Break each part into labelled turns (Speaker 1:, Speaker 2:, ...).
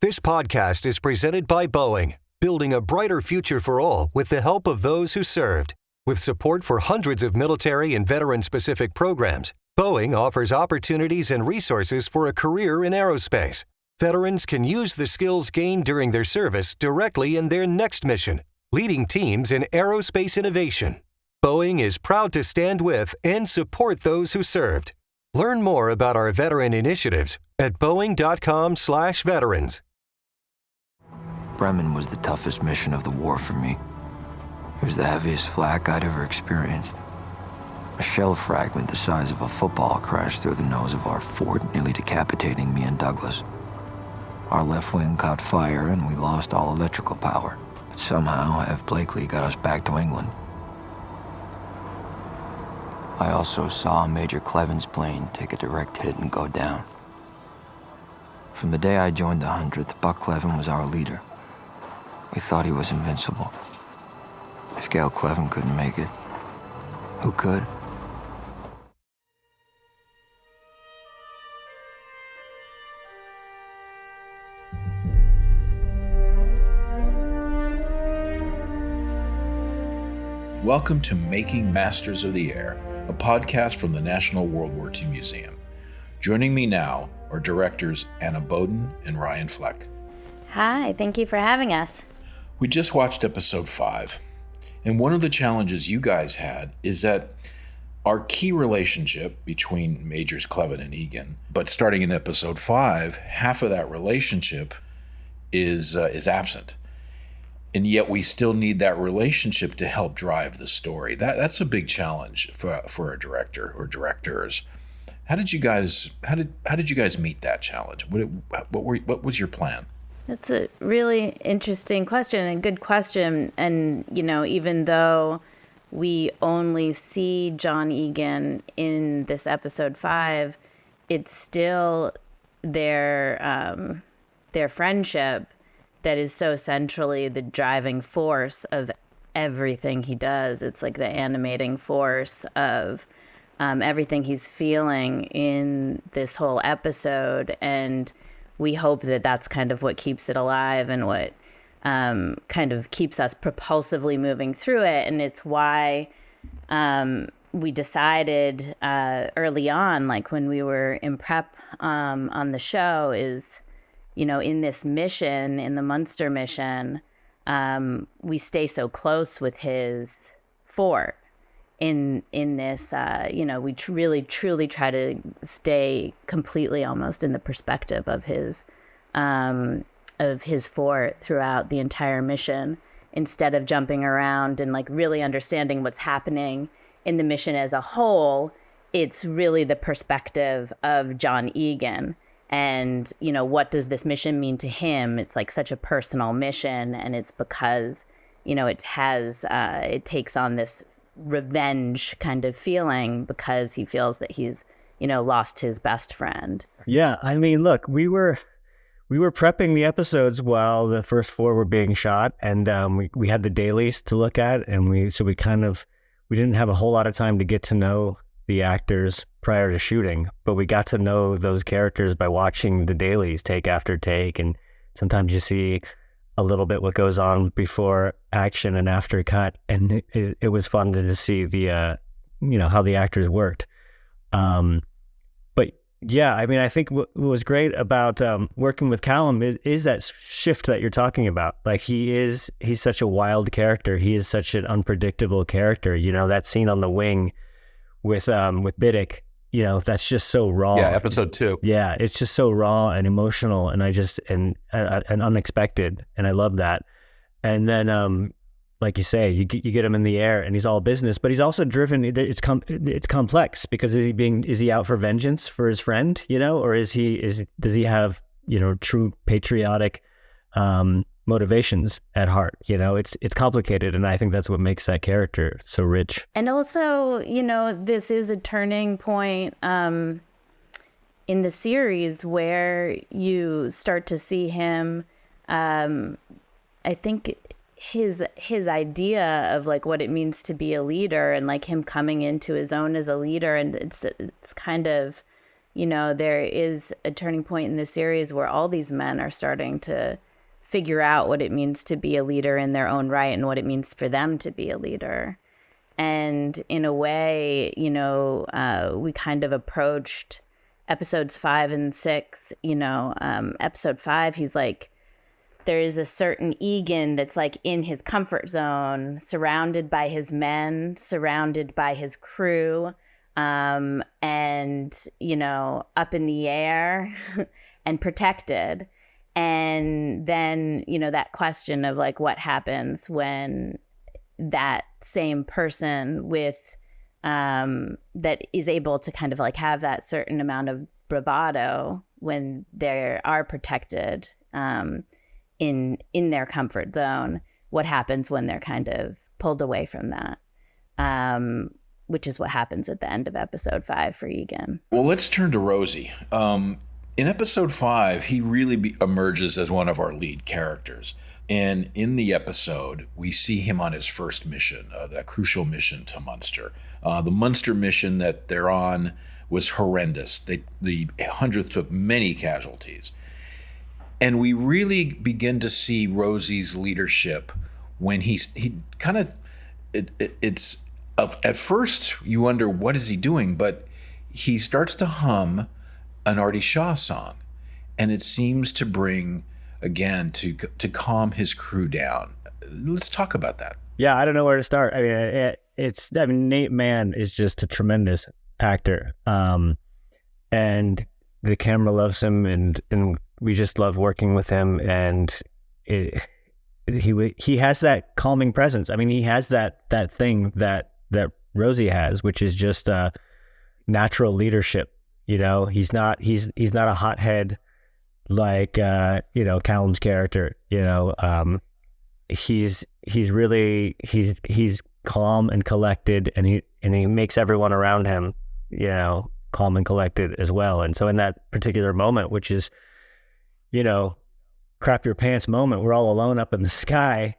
Speaker 1: This podcast is presented by Boeing, building a brighter future for all with the help of those who served. With support for hundreds of military and veteran-specific programs, Boeing offers opportunities and resources for a career in aerospace. Veterans can use the skills gained during their service directly in their next mission, leading teams in aerospace innovation. Boeing is proud to stand with and support those who served. Learn more about our veteran initiatives at boeing.com/veterans.
Speaker 2: Bremen was the toughest mission of the war for me. It was the heaviest flak I'd ever experienced. A shell fragment the size of a football crashed through the nose of our fort, nearly decapitating me and Douglas. Our left wing caught fire and we lost all electrical power. But somehow, F. Blakely got us back to England. I also saw Major Cleven's plane take a direct hit and go down. From the day I joined the 100th, Buck Cleven was our leader. We thought he was invincible. If Gail Cleven couldn't make it, who could?
Speaker 3: Welcome to Making Masters of the Air, a podcast from the National World War II Museum. Joining me now are directors Anna Boden and Ryan Fleck.
Speaker 4: Hi, thank you for having us.
Speaker 3: We just watched episode 5, and one of the challenges you guys had is that our key relationship between Majors Cleven and Egan, but starting in episode 5, half of that relationship is absent. And yet we still need that relationship to help drive the story. That's a big challenge for a director or directors. How did you guys meet that challenge? What was your plan?
Speaker 4: That's a really interesting question and good question. And, even though we only see John Egan in this episode 5, it's still their friendship that is so centrally the driving force of everything he does. It's like the animating force of everything he's feeling in this whole episode. And we hope that that's kind of what keeps it alive and what kind of keeps us propulsively moving through it. And it's why we decided early on, like when we were in prep on the show, is, in this mission, in the Münster Mission, we stay so close with his fort. In this, we really truly try to stay completely almost in the perspective of his fort throughout the entire mission, instead of jumping around and like really understanding what's happening in the mission as a whole. It's really the perspective of John Egan. And, what does this mission mean to him? It's like such a personal mission. And it's because, it takes on this revenge kind of feeling because he feels that he's, lost his best friend.
Speaker 5: Yeah. I mean, look, we were prepping the episodes while the first 4 were being shot, and we had the dailies to look at, and we didn't have a whole lot of time to get to know the actors prior to shooting, but we got to know those characters by watching the dailies take after take. And sometimes you see a little bit what goes on before action and after cut, and it was fun to see the how the actors worked. But yeah, I mean, I think what was great about working with Callum is that shift that you're talking about. Like he's such a wild character. He is such an unpredictable character. That scene on the wing with Biddick, that's just so raw.
Speaker 6: Yeah, episode 2.
Speaker 5: Yeah, it's just so raw and emotional, and and unexpected, and I love that. And then, like you say, you get him in the air, and he's all business, but he's also driven. It's complex because is he out for vengeance for his friend, or does he have true patriotic motivations at heart? It's complicated, and I think that's what makes that character so rich.
Speaker 4: And also, this is a turning point in the series where you start to see him, I think his idea of like what it means to be a leader, and like him coming into his own as a leader, and it's kind of there is a turning point in the series where all these men are starting to figure out what it means to be a leader in their own right and what it means for them to be a leader. And in a way, we kind of approached episodes 5 and 6, episode 5, he's like, there is a certain Egan that's like in his comfort zone, surrounded by his men, surrounded by his crew, and, up in the air and protected. And then, that question of like, what happens when that same person with that is able to kind of like have that certain amount of bravado when they are protected in their comfort zone, what happens when they're kind of pulled away from that, which is what happens at the end of episode 5 for Egan.
Speaker 3: Well, let's turn to Rosie. In episode 5, he really emerges as one of our lead characters. And in the episode, we see him on his first mission, that crucial mission to Münster. The Münster mission that they're on was horrendous. The 100th took many casualties. And we really begin to see Rosie's leadership when at first you wonder, what is he doing? But he starts to hum an Artie Shaw song. And it seems to bring, again, to calm his crew down. Let's talk about that.
Speaker 5: Yeah, I don't know where to start. I mean, Nate Mann is just a tremendous actor. And the camera loves him, and we just love working with him. And he has that calming presence. I mean, he has that thing that Rosie has, which is just natural leadership. He's not a hothead like Callum's character. He's calm and collected, and he makes everyone around him calm and collected as well. And so in that particular moment, which is crap your pants moment, we're all alone up in the sky,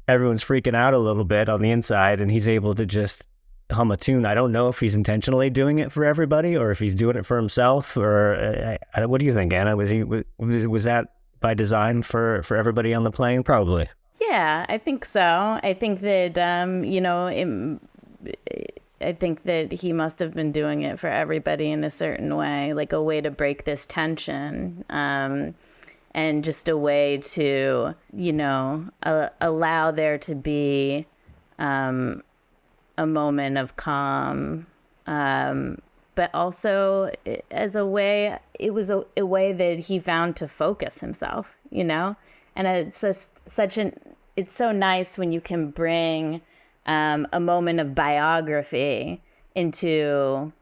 Speaker 5: everyone's freaking out a little bit on the inside, and he's able to just hum a tune. I don't know if he's intentionally doing it for everybody or if he's doing it for himself, or what do you think, Anna? Was that by design for everybody on the plane? Probably.
Speaker 4: Yeah, I think so. I think that I think that he must have been doing it for everybody in a certain way, like a way to break this tension, and just a way to allow there to be a moment of calm, but also as a way, it was a way that he found to focus himself, and it's just it's so nice when you can bring a moment of biography into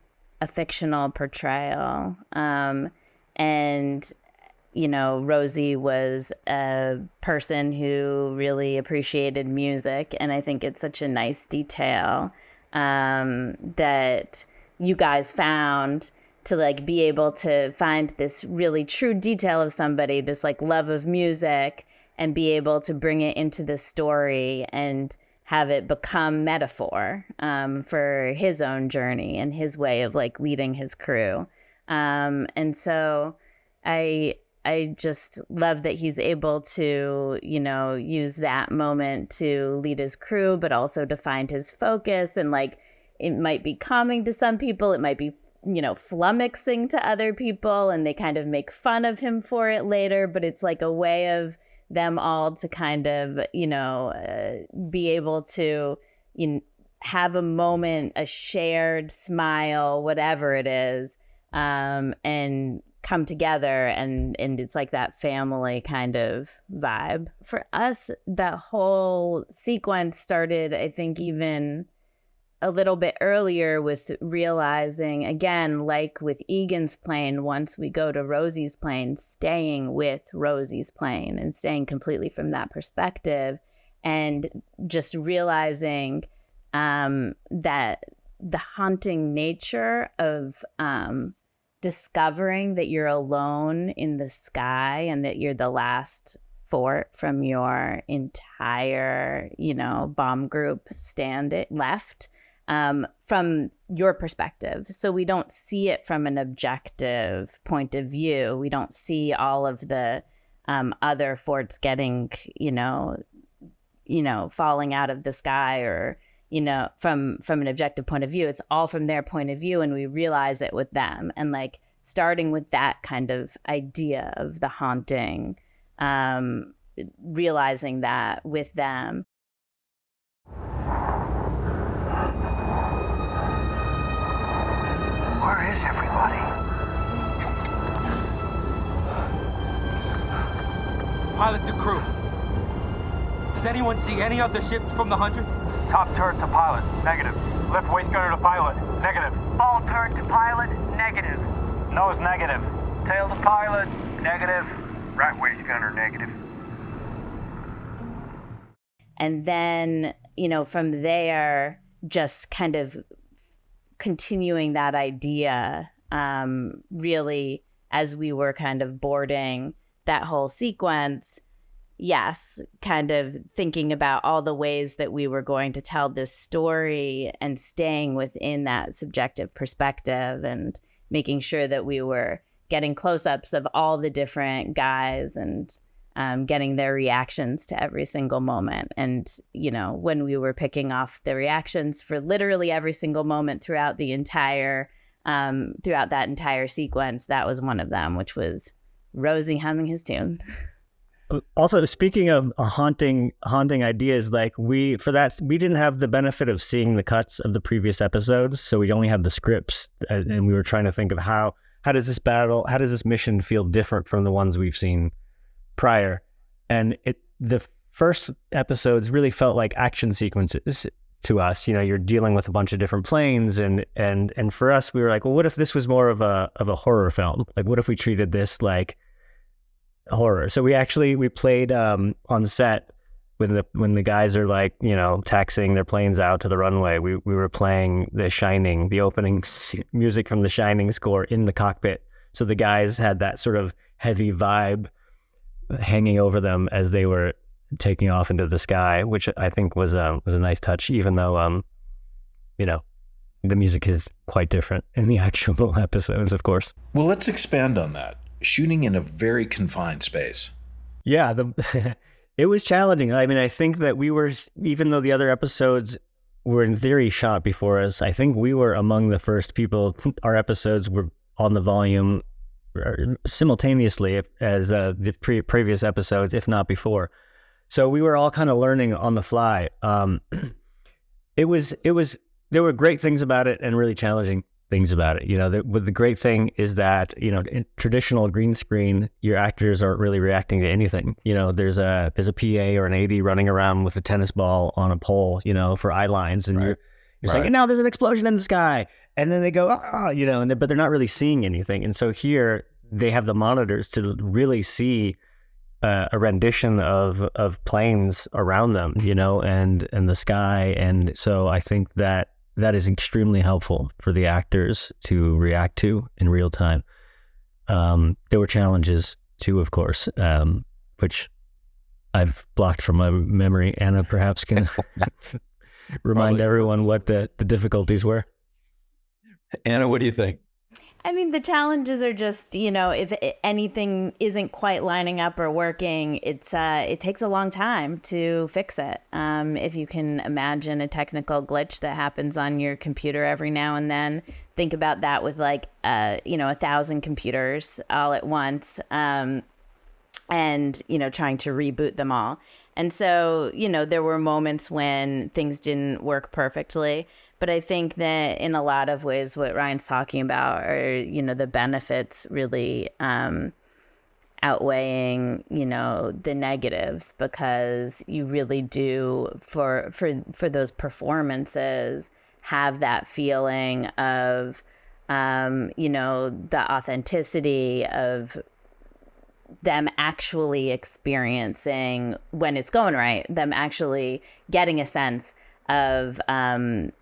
Speaker 4: a fictional portrayal. And Rosie was a person who really appreciated music, and I think it's such a nice detail that you guys found to like be able to find this really true detail of somebody, this like love of music, and be able to bring it into the story and have it become metaphor for his own journey and his way of like leading his crew. And so I just love that he's able to, use that moment to lead his crew, but also to find his focus. And like, it might be calming to some people. It might be, flummoxing to other people, and they kind of make fun of him for it later. But it's like a way of them all to kind of, be able to, have a moment, a shared smile, whatever it is, and come together, and it's like that family kind of vibe. For us, that whole sequence started, I think, even a little bit earlier with realizing, again, like with Egan's plane, once we go to Rosie's plane, staying with Rosie's plane and staying completely from that perspective, and just realizing that the haunting nature of discovering that you're alone in the sky and that you're the last fort from your entire, bomb group left, from your perspective. So we don't see it from an objective point of view. We don't see all of the other forts getting, falling out of the sky, or, from an objective point of view. It's all from their point of view, and we realize it with them. And like starting with that kind of idea of the haunting, realizing that with them.
Speaker 6: Where is everybody?
Speaker 7: Pilot to crew. Does anyone see any other ships from the hundreds?
Speaker 8: Top turret to pilot, negative. Left waist gunner to pilot, negative.
Speaker 6: Ball turret to pilot, negative.
Speaker 8: Nose negative.
Speaker 6: Tail to pilot, negative.
Speaker 8: Right waist gunner, negative.
Speaker 4: And then, from there, just kind of continuing that idea, really, as we were kind of boarding that whole sequence, yes, kind of thinking about all the ways that we were going to tell this story and staying within that subjective perspective and making sure that we were getting close-ups of all the different guys and getting their reactions to every single moment. And, when we were picking off the reactions for literally every single moment throughout that entire sequence, that was one of them, which was Rosie humming his tune.
Speaker 5: Also, speaking of haunting ideas, like we didn't have the benefit of seeing the cuts of the previous episodes, so we only had the scripts, and we were trying to think of how does this mission feel different from the ones we've seen prior. And the first episodes really felt like action sequences to us. You're dealing with a bunch of different planes, and for us, we were like, well, what if this was more of a horror film? Like, what if we treated this like horror? So we played on set when the guys are like, taxiing their planes out to the runway. We were playing The Shining, the opening music from The Shining score in the cockpit. So the guys had that sort of heavy vibe hanging over them as they were taking off into the sky, which I think was a nice touch, even though the music is quite different in the actual episodes, of course.
Speaker 3: Well, let's expand on that. Shooting in a very confined space.
Speaker 5: Yeah, it was challenging. I mean, I think that even though the other episodes were in theory shot before us, I think we were among the first people. Our episodes were on the volume simultaneously as the previous episodes, if not before. So we were all kind of learning on the fly. There were great things about it and really challenging things about it. The great thing is that, in traditional green screen, your actors aren't really reacting to anything. There's a PA or an AD running around with a tennis ball on a pole, for eye lines, and you're saying, now there's an explosion in the sky, and then they go, but they're not really seeing anything. And so here they have the monitors to really see a rendition of planes around them, and the sky. And so I think that is extremely helpful for the actors to react to in real time. There were challenges too, of course, which I've blocked from my memory. Anna perhaps can remind everyone what the difficulties were.
Speaker 9: Anna, what do you think?
Speaker 4: I mean, the challenges are just, if anything isn't quite lining up or working, it takes a long time to fix it. If you can imagine a technical glitch that happens on your computer every now and then, think about that with 1,000 computers all at once, and, trying to reboot them all. And so, there were moments when things didn't work perfectly. But I think that in a lot of ways, what Ryan's talking about are, the benefits really outweighing, the negatives, because you really do for those performances have that feeling of, the authenticity of them actually experiencing when it's going right, them actually getting a sense of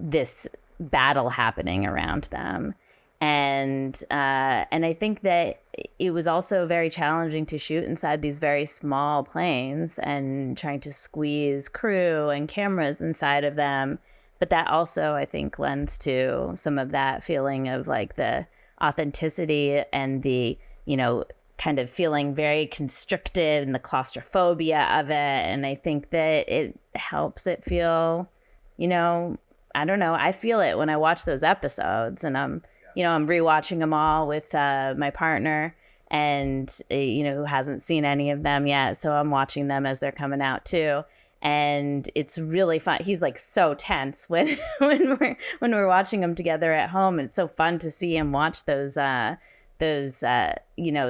Speaker 4: this battle happening around them. And I think that it was also very challenging to shoot inside these very small planes and trying to squeeze crew and cameras inside of them, But that also, I think, lends to some of that feeling of like the authenticity and the, kind of feeling very constricted and the claustrophobia of it. And I think that it helps it feel, I don't know. I feel it when I watch those episodes, and I'm rewatching them all with my partner, and who hasn't seen any of them yet. So I'm watching them as they're coming out too. And it's really fun. He's like so tense when we're watching them together at home. And it's so fun to see him watch those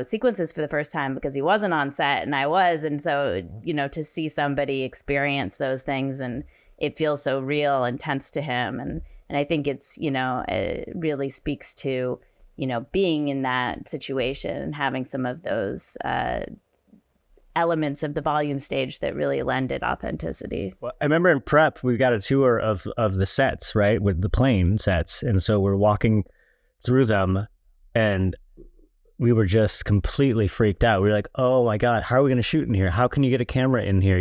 Speaker 4: sequences for the first time, because he wasn't on set and I was. And so, to see somebody experience those things, and it feels so real and tense to him. And I think it's, it really speaks to, being in that situation and having some of those elements of the volume stage that really lend it authenticity.
Speaker 5: Well, I remember in prep, we got a tour of the sets, right, with the plane sets. And so we're walking through them, and we were just completely freaked out. We were like, oh my God, how are we going to shoot in here? How can you get a camera in here?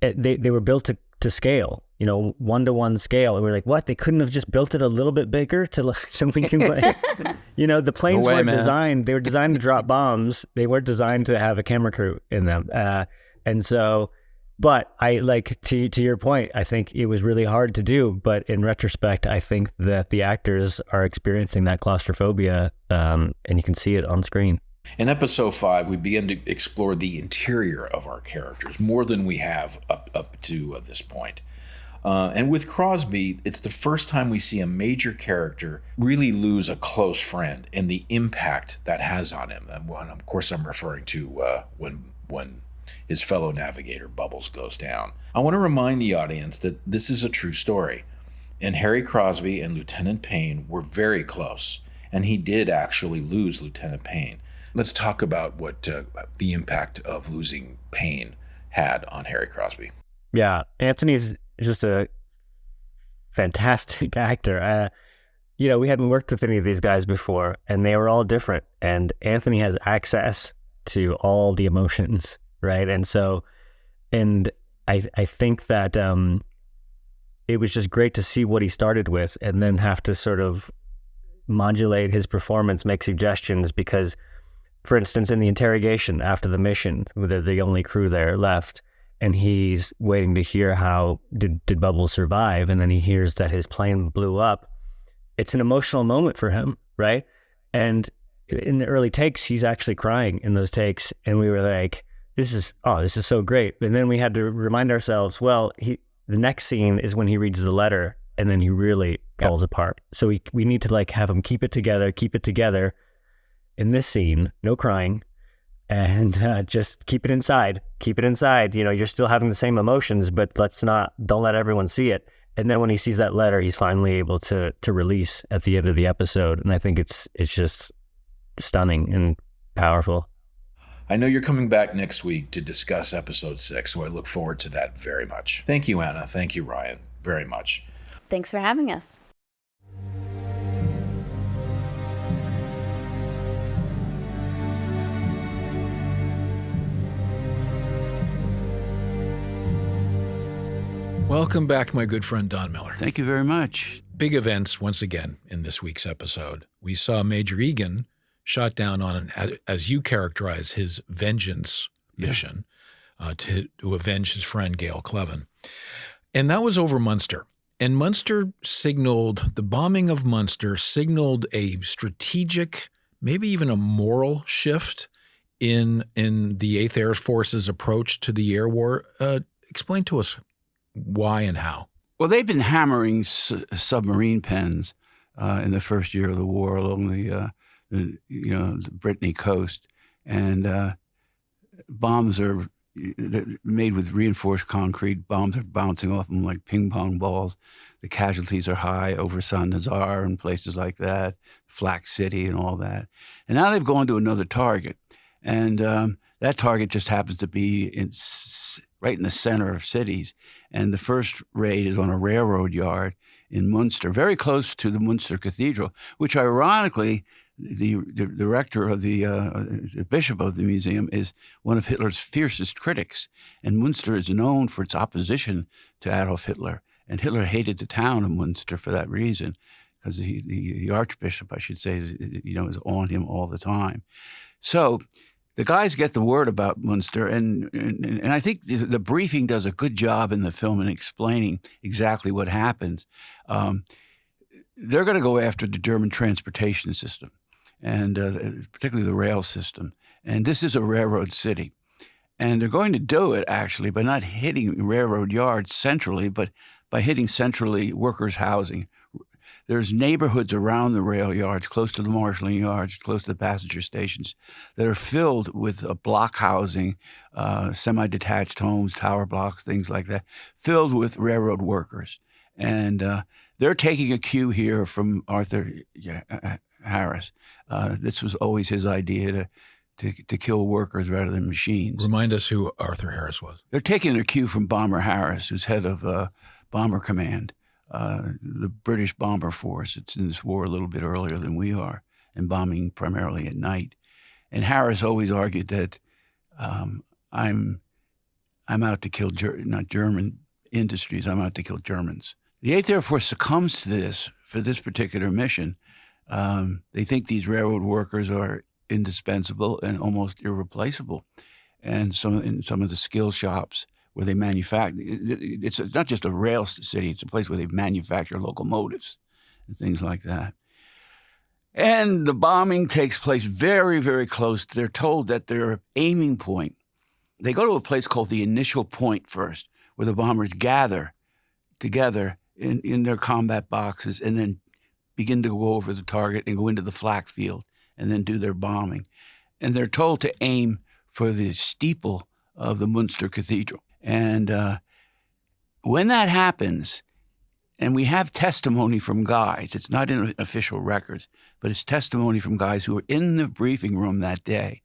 Speaker 5: They were built to scale, 1-to-1 scale. And we were like, what? They couldn't have just built it a little bit bigger so we can the planes weren't designed. They were designed to drop bombs. They weren't designed to have a camera crew in them. And so, but I like to your point, I think it was really hard to do, but in retrospect, I think that the actors are experiencing that claustrophobia, and you can see it on screen.
Speaker 3: In episode 5, we begin to explore the interior of our characters more than we have up to this point. And with Crosby, it's the first time we see a major character really lose a close friend and the impact that has on him. And of course, I'm referring to when his fellow navigator Bubbles goes down. I want to remind the audience that this is a true story. And Harry Crosby and Lieutenant Payne were very close, and he did actually lose Lieutenant Payne. Let's talk about what the impact of losing Payne had on Harry Crosby.
Speaker 5: Yeah, Anthony's just a fantastic actor. We hadn't worked with any of these guys before, and they were all different. And Anthony has access to all the emotions, right? And so, and I think that it was just great to see what he started with, and then have to sort of modulate his performance, make suggestions, because, for instance, in the interrogation after the mission, they're the only crew there left, and he's waiting to hear how did Bubbles survive, and then he hears that his plane blew up. It's an emotional moment for him, right? And in the early takes, he's actually crying in those takes, and we were like, this is so great. And then we had to remind ourselves, well, the next scene is when he reads the letter, and then he really falls apart. So we need to have him keep it together in this scene, no crying, and just keep it inside. You're still having the same emotions, but don't let everyone see it. And then when he sees that letter, he's finally able to release at the end of the episode. And I think it's just stunning and powerful.
Speaker 3: I know you're coming back next week to discuss episode 6, so I look forward to that very much. Thank you, Anna. Thank you, Ryan, very much.
Speaker 4: Thanks for having us.
Speaker 3: Welcome back, my good friend Don Miller.
Speaker 10: Thank you very much.
Speaker 3: Big events once again in this week's episode. We saw Major Egan shot down on as you characterize, his vengeance mission to avenge his friend Gail Cleven. And that was over Münster. And the bombing of Münster signaled a strategic, maybe even a moral shift in the 8th Air Force's approach to the air war. Explain to us why and how.
Speaker 10: Well, they've been hammering submarine pens in the first year of the war along the Brittany coast, and bombs are made with reinforced concrete. Bombs are bouncing off them like ping pong balls. The casualties are high over Saint-Nazaire and places like that, Fleck City and all that. And now they've gone to another target, and that target just happens to be right in the center of cities. And the first raid is on a railroad yard in Münster, very close to the Münster Cathedral, which ironically, the director of the bishop of the museum is one of Hitler's fiercest critics. And Münster is known for its opposition to Adolf Hitler. And Hitler hated the town of Münster for that reason, because the Archbishop, I should say, is on him all the time. So the guys get the word about Münster, and I think the briefing does a good job in the film in explaining exactly what happens. They're going to go after the German transportation system, and particularly the rail system. And this is a railroad city. And they're going to do it, actually, by not hitting railroad yards centrally, but by hitting centrally workers' housing. There's neighborhoods around the rail yards, close to the marshalling yards, close to the passenger stations, that are filled with block housing, semi-detached homes, tower blocks, things like that, filled with railroad workers. And they're taking a cue here from Arthur Harris. This was always his idea to kill workers rather than machines.
Speaker 3: Remind us who Arthur Harris was.
Speaker 10: They're taking their cue from Bomber Harris, who's head of Bomber Command. The British bomber force. It's in this war a little bit earlier than we are, and bombing primarily at night. And Harris always argued that I'm out to kill not German industries. I'm out to kill Germans. The 8th Air Force succumbs to this for this particular mission. They think these railroad workers are indispensable and almost irreplaceable, and in some of the skill shops where they manufacture. It's not just a rail city, it's a place where they manufacture locomotives and things like that. And the bombing takes place very, very close. They're told that their aiming point, they go to a place called the initial point first, where the bombers gather together in their combat boxes and then begin to go over the target and go into the flak field and then do their bombing. And they're told to aim for the steeple of the Münster Cathedral. And when that happens, and we have testimony from guys, it's not in official records, but it's testimony from guys who were in the briefing room that day.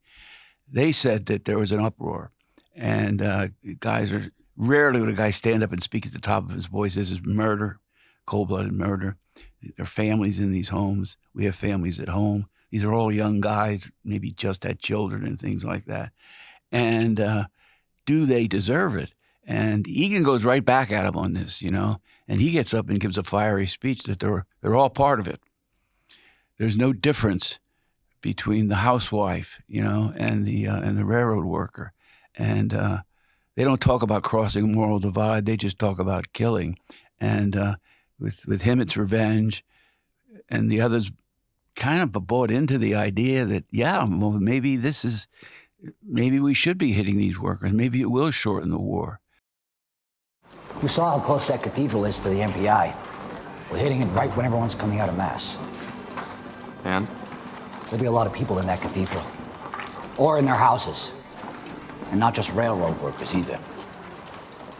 Speaker 10: They said that there was an uproar. And guys are, rarely would a guy stand up and speak at the top of his voice. This is murder, cold-blooded murder. There are families in these homes. We have families at home. These are all young guys, maybe just had children and things like that. And do they deserve it? And Egan goes right back at him on this, and he gets up and gives a fiery speech that they're all part of it. There's no difference between the housewife, and the railroad worker. And they don't talk about crossing a moral divide. They just talk about killing. And with him, it's revenge. And the others kind of bought into the idea that, maybe we should be hitting these workers. Maybe it will shorten the war.
Speaker 11: You saw how close that cathedral is to the MPI. We're hitting it right when everyone's coming out of Mass.
Speaker 12: And?
Speaker 11: There'll be a lot of people in that cathedral. Or in their houses. And not just railroad workers either.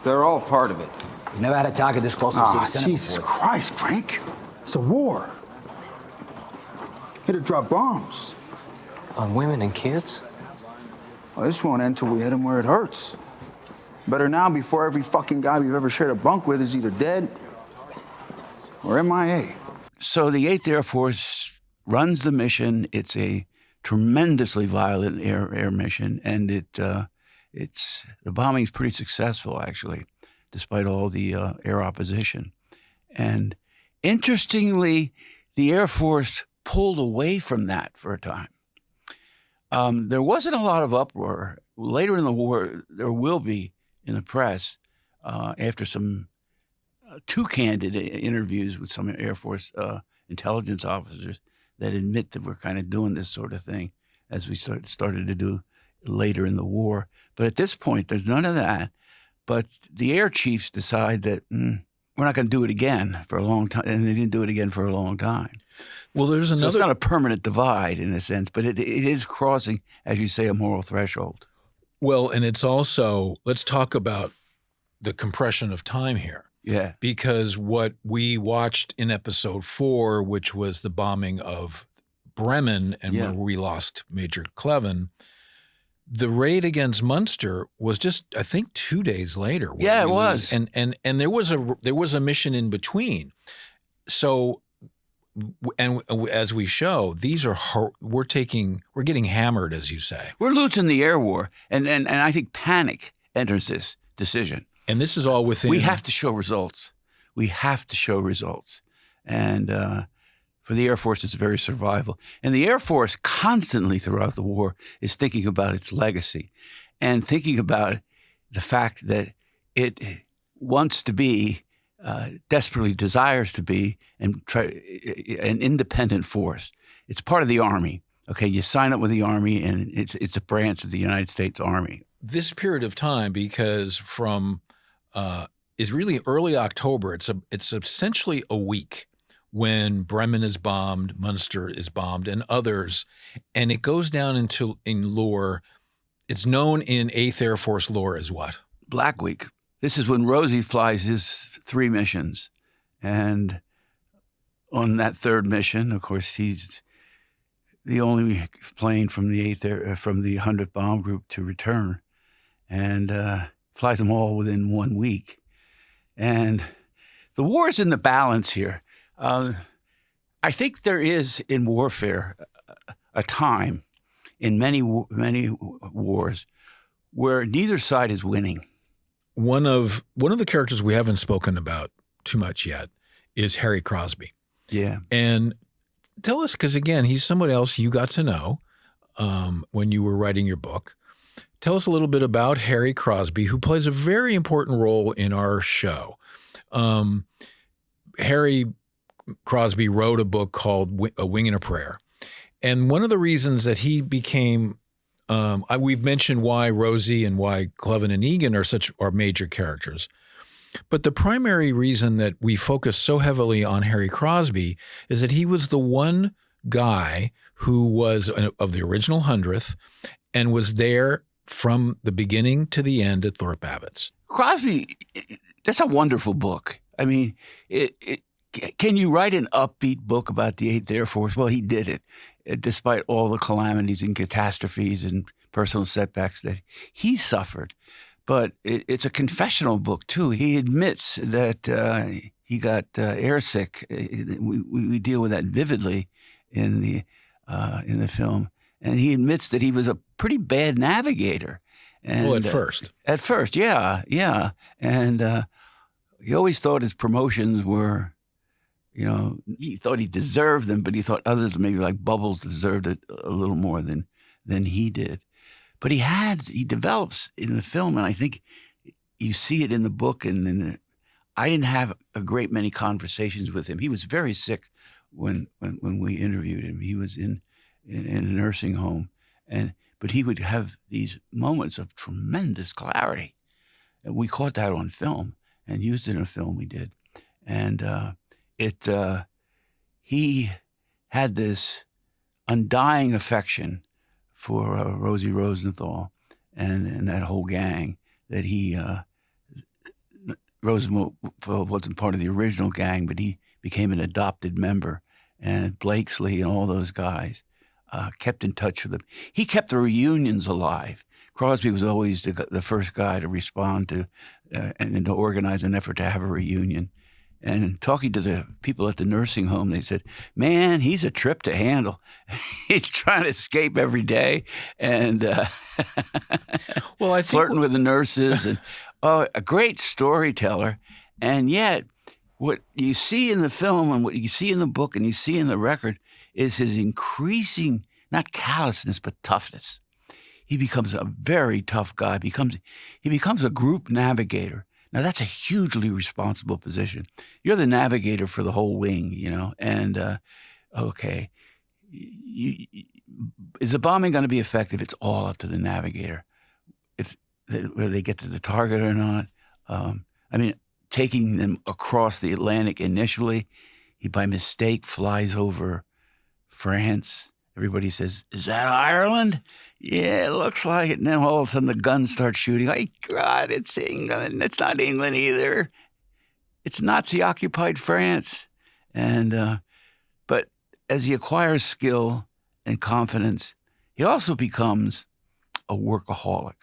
Speaker 12: They're all part of it.
Speaker 11: We've never had a target this close to the city center
Speaker 13: Jesus
Speaker 11: before.
Speaker 13: Christ, Crank. It's a war. Here to drop bombs.
Speaker 12: On women and kids?
Speaker 13: Well, this won't end till we hit them where it hurts. Better now before every fucking guy we've ever shared a bunk with is either dead or MIA. So
Speaker 10: the 8th Air Force runs the mission. It's a tremendously violent air mission, and the bombing's pretty successful, actually, despite all the air opposition. And interestingly, the Air Force pulled away from that for a time. There wasn't a lot of uproar. Later in the war, there will be in the press after some too candid interviews with some Air Force intelligence officers that admit that we're kind of doing this sort of thing as we started to do later in the war. But at this point, there's none of that. But the air chiefs decide that we're not going to do it again for a long time, and they didn't do it again for a long time.
Speaker 3: Well, there's another.
Speaker 10: So it's not a permanent divide in a sense, but it is crossing, as you say, a moral threshold.
Speaker 3: Well, and it's also, let's talk about the compression of time here.
Speaker 10: Yeah.
Speaker 3: Because what we watched in episode 4, which was the bombing of Bremen and where we lost Major Cleven, the raid against Münster was just, I think, 2 days later.
Speaker 10: Yeah, it was.
Speaker 3: And there was a mission in between. So, and as we show, these are we're getting hammered, as you say.
Speaker 10: We're losing the air war, and I think panic enters this decision.
Speaker 3: And this is all within.
Speaker 10: We have to show results. We have to show results. And for the Air Force, it's very survival. And the Air Force constantly throughout the war is thinking about its legacy and thinking about the fact that it wants to be, desperately desires to be, an independent force. It's part of the Army. Okay, you sign up with the Army, and it's a branch of the United States Army.
Speaker 3: This period of time, because from is really early October. It's essentially a week when Bremen is bombed, Münster is bombed, and others, and it goes down in lore. It's known in 8th Air Force lore as what?
Speaker 10: Black Week. This is when Rosie flies his 3 missions, and on that 3rd mission, of course, he's the only plane from the 100th Bomb Group to return, and flies them all within 1 week. And the war is in the balance here. I think there is in warfare a time in many wars where neither side is winning.
Speaker 3: One of the characters we haven't spoken about too much yet is Harry Crosby.
Speaker 10: Yeah.
Speaker 3: And tell us, because again, he's somebody else you got to know when you were writing your book. Tell us a little bit about Harry Crosby, who plays a very important role in our show. Harry Crosby wrote a book called A Wing and a Prayer. And one of the reasons that he became, we've mentioned why Rosie and why Cleven and Egan are major characters. But the primary reason that we focus so heavily on Harry Crosby is that he was the one guy who was of the original 100th and was there from the beginning to the end at Thorpe Abbotts.
Speaker 10: Crosby, that's a wonderful book. I mean, can you write an upbeat book about the 8th Air Force? Well, he did it, despite all the calamities and catastrophes and personal setbacks that he suffered. But it's a confessional book, too. He admits that he got airsick. We deal with that vividly in the film. And he admits that he was a pretty bad navigator. And,
Speaker 3: well, at first.
Speaker 10: At first, yeah. And he always thought his promotions were, he thought he deserved them, but he thought others, maybe like Bubbles, deserved it a little more than he did. But he develops in the film, and I think you see it in the book. And I didn't have a great many conversations with him. He was very sick when we interviewed him. He was in a nursing home, but he would have these moments of tremendous clarity, and we caught that on film and used it in a film we did. And he had this undying affection for Rosie Rosenthal and that whole gang that Rosenthal wasn't part of the original gang, but he became an adopted member, and Blakesley and all those guys kept in touch with him. He kept the reunions alive. Crosby was always the first guy to respond to and to organize an effort to have a reunion. And talking to the people at the nursing home, they said, man, he's a trip to handle. He's trying to escape every day and
Speaker 3: well, I think
Speaker 10: flirting with the nurses. And a great storyteller. And yet, what you see in the film and what you see in the book and you see in the record is his increasing, not callousness, but toughness. He becomes a very tough guy. He becomes a group navigator. Now, that's a hugely responsible position. You're the navigator for the whole wing, and okay. Is the bombing going to be effective? It's all up to the navigator. Whether they get to the target or not. Taking them across the Atlantic initially, he by mistake flies over France. Everybody says, is that Ireland? Yeah, it looks like it. And then all of a sudden the guns start shooting. Oh, God, it's England. It's not England either. It's Nazi-occupied France. And but as he acquires skill and confidence, he also becomes a workaholic.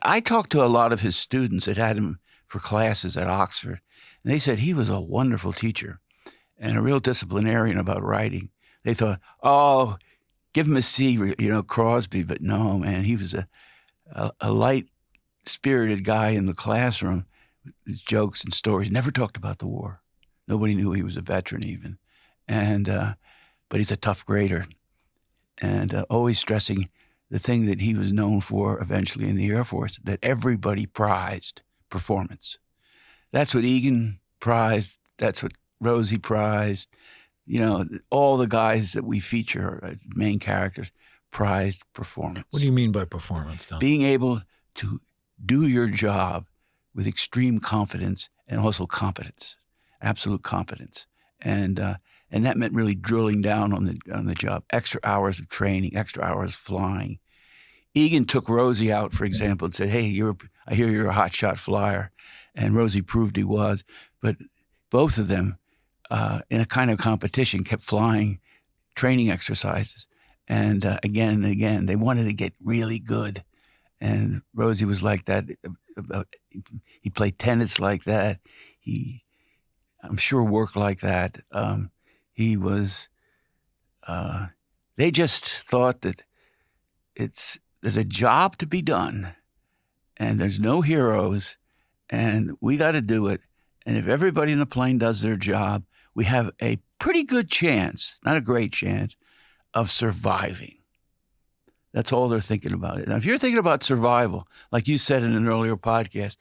Speaker 10: I talked to a lot of his students that had him for classes at Oxford, and they said he was a wonderful teacher and a real disciplinarian about writing. They thought, oh, give him a C, Crosby. But no, man, he was a light-spirited guy in the classroom his jokes and stories. Never talked about the war. Nobody knew he was a veteran even. But he's a tough grader. And always stressing the thing that he was known for eventually in the Air Force, that everybody prized performance. That's what Egan prized. That's what Rosie prized. You know, all the guys that we feature, main characters, prized performance.
Speaker 3: What do you mean by performance, Tom?
Speaker 10: Being able to do your job with extreme confidence and also competence, absolute competence. And that meant really drilling down on the job, extra hours of training, extra hours flying. Egan took Rosie out, for example, and said, hey, I hear you're a hotshot flyer. And Rosie proved he was. But both of them, in a kind of competition, kept flying training exercises. And again and again, they wanted to get really good. And Rosie was like that. He played tennis like that. I'm sure, worked like that. They just thought that there's a job to be done, and there's no heroes, and we got to do it. And if everybody in the plane does their job, we have a pretty good chance, not a great chance, of surviving. That's all they're thinking about it. Now, if you're thinking about survival, like you said in an earlier podcast,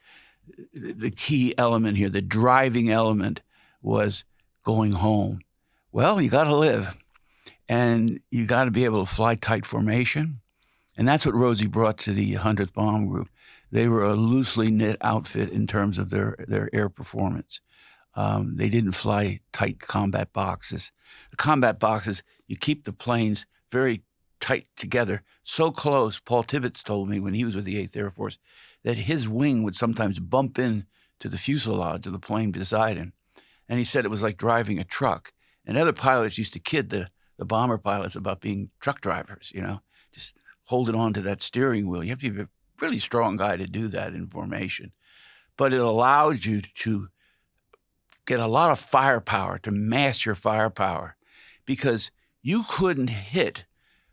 Speaker 10: the key element here, the driving element, was going home. Well, you got to live, and you got to be able to fly tight formation. And that's what Rosie brought to the 100th Bomb Group. They were a loosely knit outfit in terms of their air performance. They didn't fly tight combat boxes. The combat boxes, you keep the planes very tight together, so close. Paul Tibbets told me when he was with the 8th Air Force that his wing would sometimes bump in to the fuselage of the plane beside him. And he said it was like driving a truck. And other pilots used to kid the bomber pilots about being truck drivers, just holding on to that steering wheel. You have to be a really strong guy to do that in formation. But it allowed you to get a lot of firepower, to mass your firepower, because you couldn't hit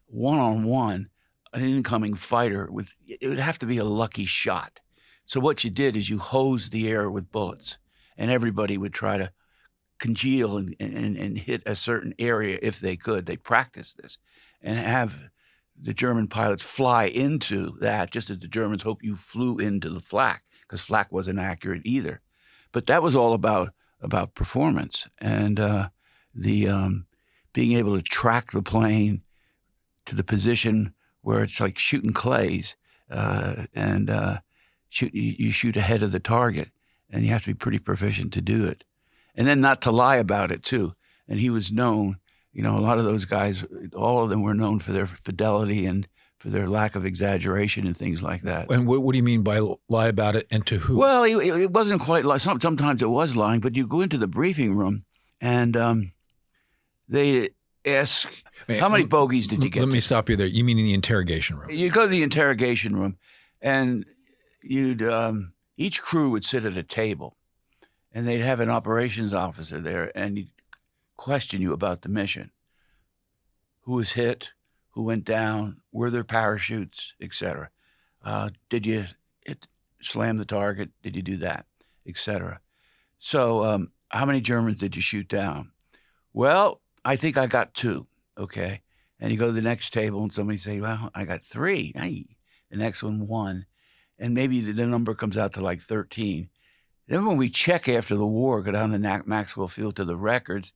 Speaker 10: one-on-one an incoming fighter it would have to be a lucky shot. So what you did is you hosed the air with bullets, and everybody would try to congeal and hit a certain area if they could. They practiced this and have the German pilots fly into that, just as the Germans hoped you flew into the flak, because flak wasn't accurate either. But that was all about performance and being able to track the plane to the position where it's like shooting clays, and you shoot ahead of the target, and you have to be pretty proficient to do it. And then not to lie about it, too. And he was known, a lot of those guys, all of them were known for their fidelity and for their lack of exaggeration and things like that.
Speaker 3: And what do you mean by lie about it, and to who?
Speaker 10: Well, it wasn't quite like, sometimes it was lying, but you go into the briefing room and they ask, how many bogeys did you get?
Speaker 3: Let me stop you there. You mean in the interrogation room?
Speaker 10: You go to the interrogation room, and each crew would sit at a table, and they'd have an operations officer there, and he'd question you about the mission. Who was hit? Who went down? Were there parachutes, etc.? Did you slam the target? Did you do that, etc.? So how many Germans did you shoot down? Well, I think I got 2, okay? And you go to the next table and somebody say, well, I got 3. Hey. The next one, 1. And maybe the number comes out to like 13. Then when we check after the war, go down to Maxwell Field to the records,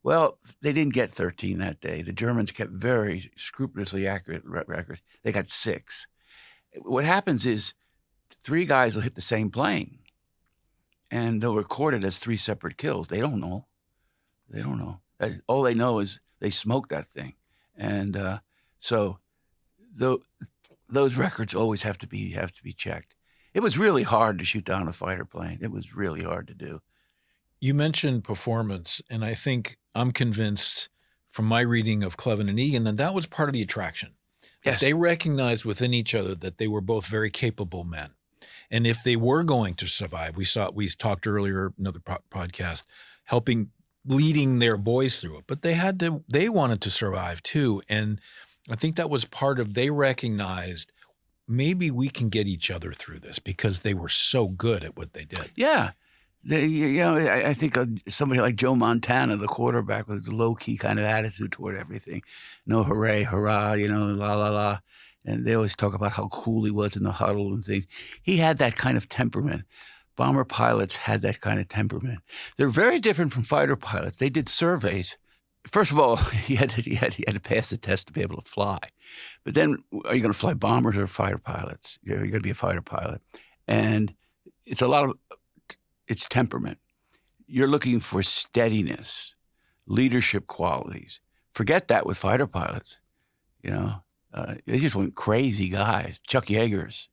Speaker 10: well, they didn't get 13 that day. The Germans kept very scrupulously accurate records. They got 6. What happens is 3 guys will hit the same plane, and they'll record it as 3 separate kills. They don't know. All they know is they smoked that thing. And so those records always have to be checked. It was really hard to shoot down a fighter plane. It was really hard to do.
Speaker 3: You mentioned performance, and I think I'm convinced from my reading of Cleven and Egan that was part of the attraction.
Speaker 10: Yes.
Speaker 3: They recognized within each other that they were both very capable men. And if they were going to survive, we talked earlier, another podcast, leading their boys through it, but they wanted to survive too. And I think that was part of, they recognized maybe we can get each other through this because they were so good at what they did.
Speaker 10: Yeah. I think somebody like Joe Montana, the quarterback, with his low-key kind of attitude toward everything. No hooray, hurrah, la, la, la. And they always talk about how cool he was in the huddle and things. He had that kind of temperament. Bomber pilots had that kind of temperament. They're very different from fighter pilots. They did surveys. First of all, he had to pass the test to be able to fly. But then, are you going to fly bombers or fighter pilots? You're going to be a fighter pilot. And it's temperament. You're looking for steadiness, leadership qualities. Forget that with fighter pilots. They just went crazy guys, Chuck Yeagers,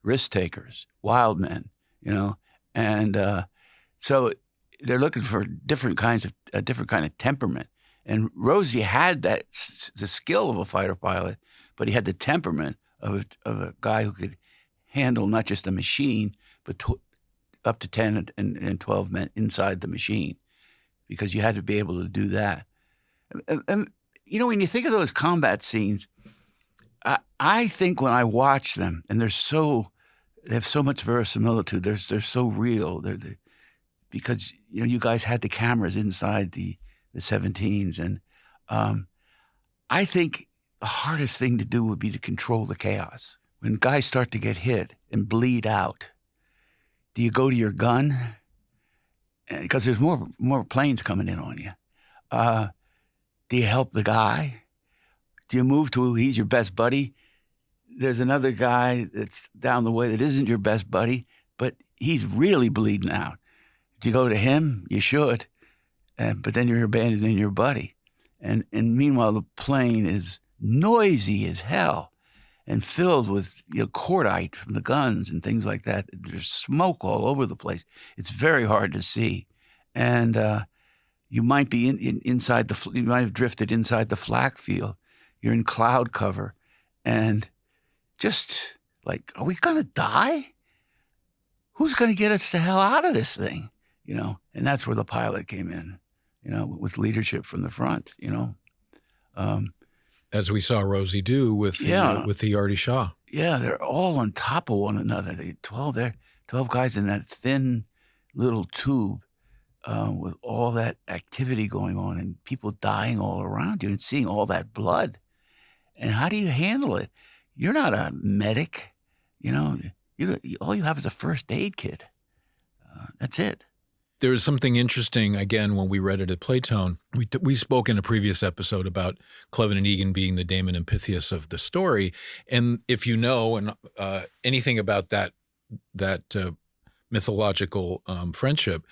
Speaker 10: risk takers, wild men, and so they're looking for a different kind of temperament. And Rosie had the skill of a fighter pilot, but he had the temperament of a guy who could handle not just a machine, but up to 10 and 12 men inside the machine, because you had to be able to do that. And when you think of those combat scenes, I think when I watch them, and they have so much verisimilitude. They're so real. Because you guys had the cameras inside the 17s, and I think the hardest thing to do would be to control the chaos. When guys start to get hit and bleed out, do you go to your gun? Because there's more planes coming in on you. Do you help the guy? Do you move to he's your best buddy? There's another guy that's down the way that isn't your best buddy, but he's really bleeding out. Do you go to him? You should. But then you're abandoning your buddy. And meanwhile, the plane is noisy as hell and filled with cordite from the guns and things like that. There's smoke all over the place. It's very hard to see. And you might be inside you might have drifted inside the flak field. You're in cloud cover. And just like, are we going to die? Who's going to get us the hell out of this thing? And that's where the pilot came in, with leadership from the front,
Speaker 3: As we saw Rosie do with the Artie Shaw.
Speaker 10: Yeah, they're all on top of one another. 12 guys in that thin little tube with all that activity going on and people dying all around you and seeing all that blood. And how do you handle it? You're not a medic. All you have is a first aid kit. That's it.
Speaker 3: There was something interesting, again, when we read it at Playtone. We spoke in a previous episode about Cleven and Egan being the Damon and Pythias of the story. And if you know anything about that mythological friendship,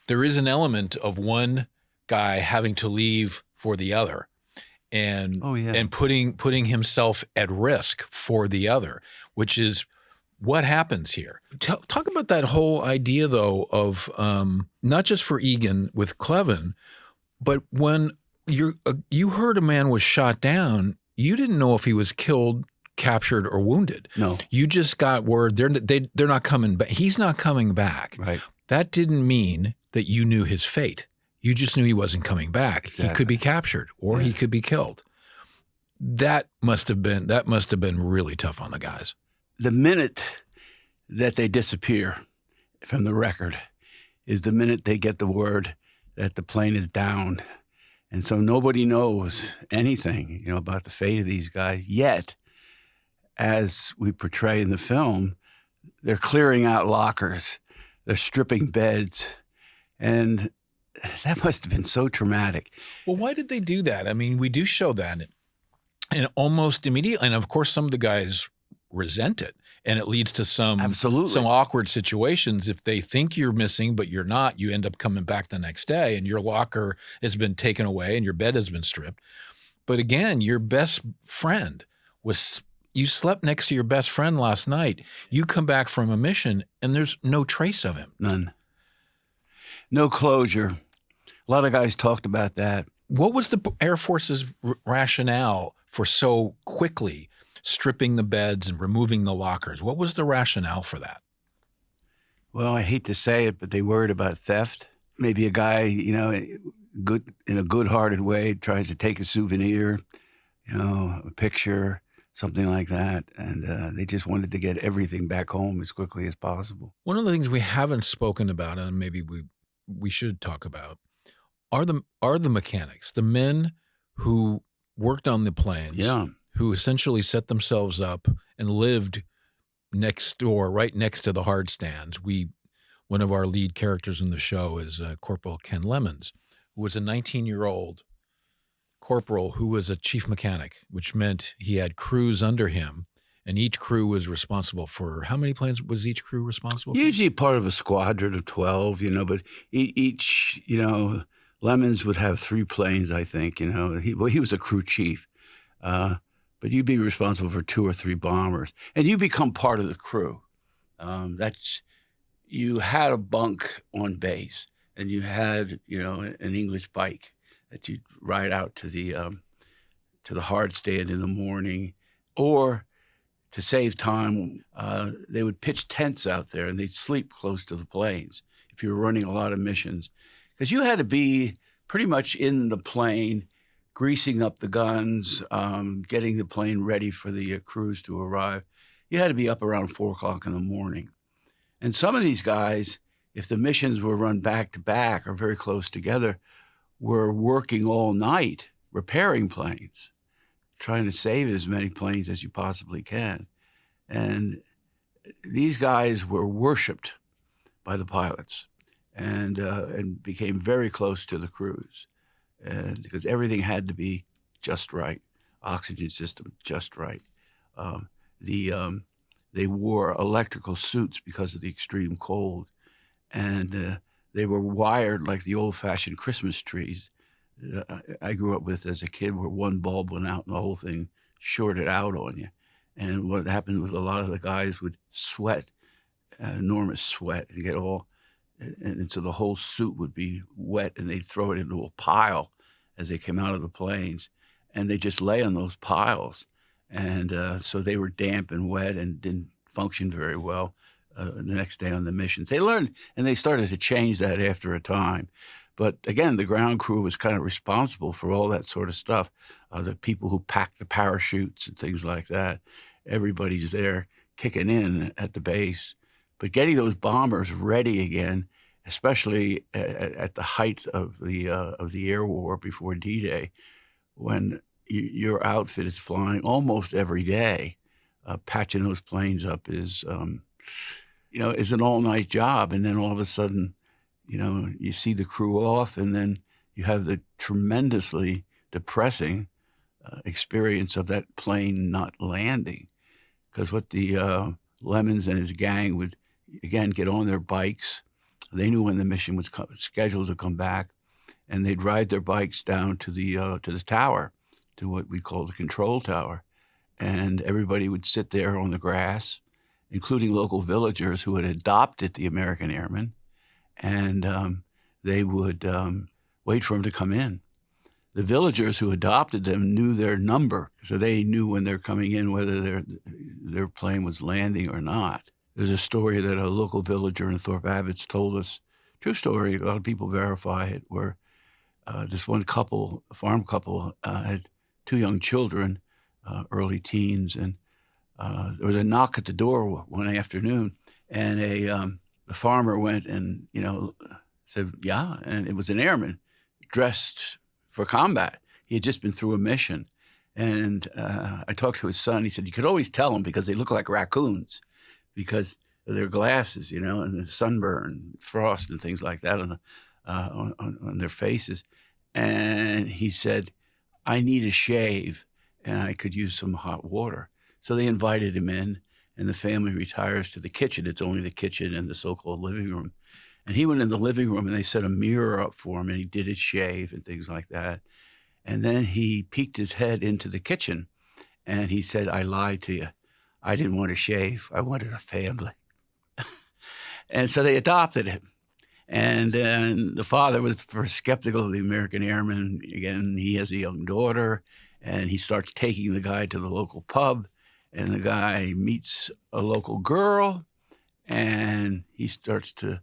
Speaker 3: there is an element of one guy having to leave for the other. And putting himself at risk for the other, which is what happens here. Talk about that whole idea, though, of not just for Egan with Cleven, but when you heard a man was shot down, you didn't know if he was killed, captured, or wounded.
Speaker 10: No,
Speaker 3: you just got word they're not coming back. He's not coming back.
Speaker 10: Right.
Speaker 3: That didn't mean that you knew his fate. You just knew he wasn't coming back. Exactly. He could be captured or he could be killed. That must have been really tough on the guys.
Speaker 10: The minute that they disappear from the record is the minute they get the word that the plane is down. And so nobody knows anything, about the fate of these guys. Yet, as we portray in the film, they're clearing out lockers. They're stripping beds. And that must have been so traumatic.
Speaker 3: Well, why did they do that? I mean, we do show that, and almost immediately, and of course, some of the guys resent it, and it leads to some awkward situations. If they think you're missing, but you're not, you end up coming back the next day, and your locker has been taken away, and your bed has been stripped. But again, your best friend you slept next to your best friend last night. You come back from a mission, and there's no trace of him.
Speaker 10: None. No closure. A lot of guys talked about that.
Speaker 3: What was the Air Force's rationale for so quickly stripping the beds and removing the lockers? What was the rationale for that?
Speaker 10: Well, I hate to say it, but they worried about theft. Maybe a guy, in a good-hearted way, tries to take a souvenir, a picture, something like that. And they just wanted to get everything back home as quickly as possible.
Speaker 3: One of the things we haven't spoken about, and maybe we should talk about, are the mechanics, the men who worked on the planes, who essentially set themselves up and lived next door, right next to the hard stands. One of our lead characters in the show is Corporal Ken Lemons, who was a 19-year-old corporal who was a chief mechanic, which meant he had crews under him, and each crew was responsible for, how many planes was each crew responsible for?
Speaker 10: Usually part of a squadron of 12, but each, Lemons would have 3 planes, I think, He was a crew chief. But you'd be responsible for 2 or 3 bombers. And you become part of the crew. You had a bunk on base, and you had, an English bike that you'd ride out to the hard stand in the morning. Or to save time, they would pitch tents out there, and they'd sleep close to the planes if you were running a lot of missions. Because you had to be pretty much in the plane, greasing up the guns, getting the plane ready for the crews to arrive. You had to be up around 4 o'clock in the morning. And some of these guys, if the missions were run back to back or very close together, were working all night repairing planes, trying to save as many planes as you possibly can. And these guys were worshipped by the pilots and became very close to the crews. And because everything had to be just right, oxygen system just right. They wore electrical suits because of the extreme cold, and they were wired like the old-fashioned Christmas trees I grew up with as a kid, where one bulb went out and the whole thing shorted out on you. And what happened was a lot of the guys would sweat, enormous sweat, and get all, and so the whole suit would be wet, and they'd throw it into a pile as they came out of the planes, and they just lay on those piles. And so they were damp and wet and didn't function very well the next day on the missions. They learned, and they started to change that after a time. But again, the ground crew was kind of responsible for all that sort of stuff. The people who packed the parachutes and things like that, everybody's there kicking in at the base. But getting those bombers ready again, especially at the height of the air war before D-Day, when your outfit is flying almost every day, patching those planes up is an all-night job. And then all of a sudden, you see the crew off, and then you have the tremendously depressing experience of that plane not landing. Because what the Lemons and his gang would, again, get on their bikes. They knew when the mission was scheduled to come back, and they'd ride their bikes down to the tower, to what we call the control tower. And everybody would sit there on the grass, including local villagers who had adopted the American airmen. And they would wait for them to come in. The villagers who adopted them knew their number, so they knew when they're coming in whether their plane was landing or not. There's a story that a local villager in Thorpe Abbotts told us, true story, a lot of people verify it, where this one couple, a farm couple, had 2 young children, early teens, and there was a knock at the door one afternoon, and the farmer went and, said, yeah, and it was an airman dressed for combat. He had just been through a mission. And I talked to his son. He said, you could always tell them because they look like raccoons because of their glasses, and the sunburn, frost, and things like that on their faces. And he said, I need a shave, and I could use some hot water. So they invited him in, and the family retires to the kitchen. It's only the kitchen and the so-called living room. And he went in the living room, and they set a mirror up for him, and he did his shave and things like that. And then he peeked his head into the kitchen, and he said, I lied to you. I didn't want to shave. I wanted a family. And so they adopted him. And then the father was first skeptical of the American airmen. Again, he has a young daughter, and he starts taking the guy to the local pub, and the guy meets a local girl, and he starts to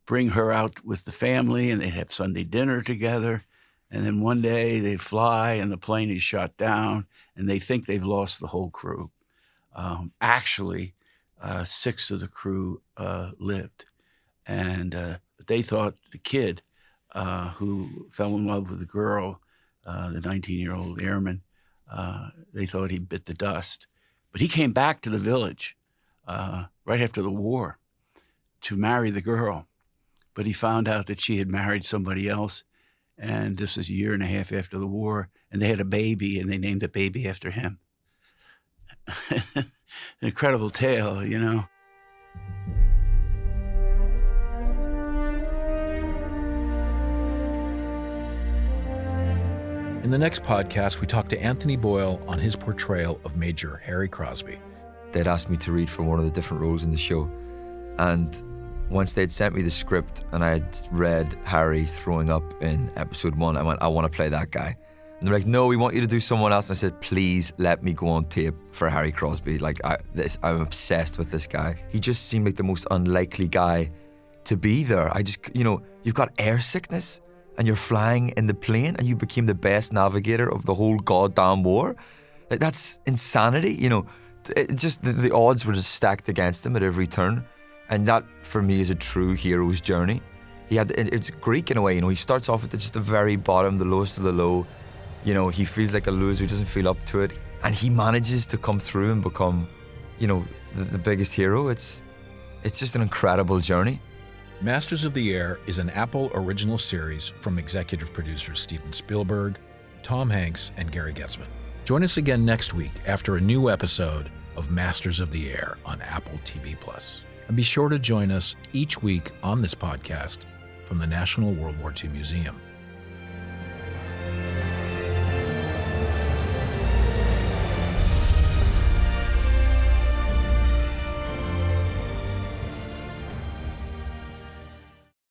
Speaker 10: bring her out with the family, and they'd have Sunday dinner together. And then one day they fly and the plane is shot down and they think they've lost the whole crew. Actually, 6 of the crew lived. And but they thought the kid who fell in love with the girl, the 19-year-old airman, they thought he bit the dust. But he came back to the village right after the war to marry the girl. But he found out that she had married somebody else. And this was a year and a half after the war. And they had a baby, and they named the baby after him. An incredible tale, you know.
Speaker 3: In the next podcast, we talk to Anthony Boyle on his portrayal of Major Harry Crosby.
Speaker 2: They'd asked me to read for one of the different roles in the show. And once they'd sent me the script and I had read Harry throwing up in episode 1, I went, I want to play that guy. And they're like, no, we want you to do someone else. And I said, please let me go on tape for Harry Crosby. Like, I'm obsessed with this guy. He just seemed like the most unlikely guy to be there. You've got air sickness and you're flying in the plane and you became the best navigator of the whole goddamn war. Like, that's insanity. The odds were just stacked against him at every turn. And that, for me, is a true hero's journey. It's Greek in a way, he starts off at just the very bottom, the lowest of the low. He feels like a loser, he doesn't feel up to it. And he manages to come through and become, the biggest hero. It's just an incredible journey.
Speaker 3: Masters of the Air is an Apple original series from executive producers Steven Spielberg, Tom Hanks, and Gary Getzman. Join us again next week after a new episode of Masters of the Air on Apple TV+. And be sure to join us each week on this podcast from the National World War II Museum.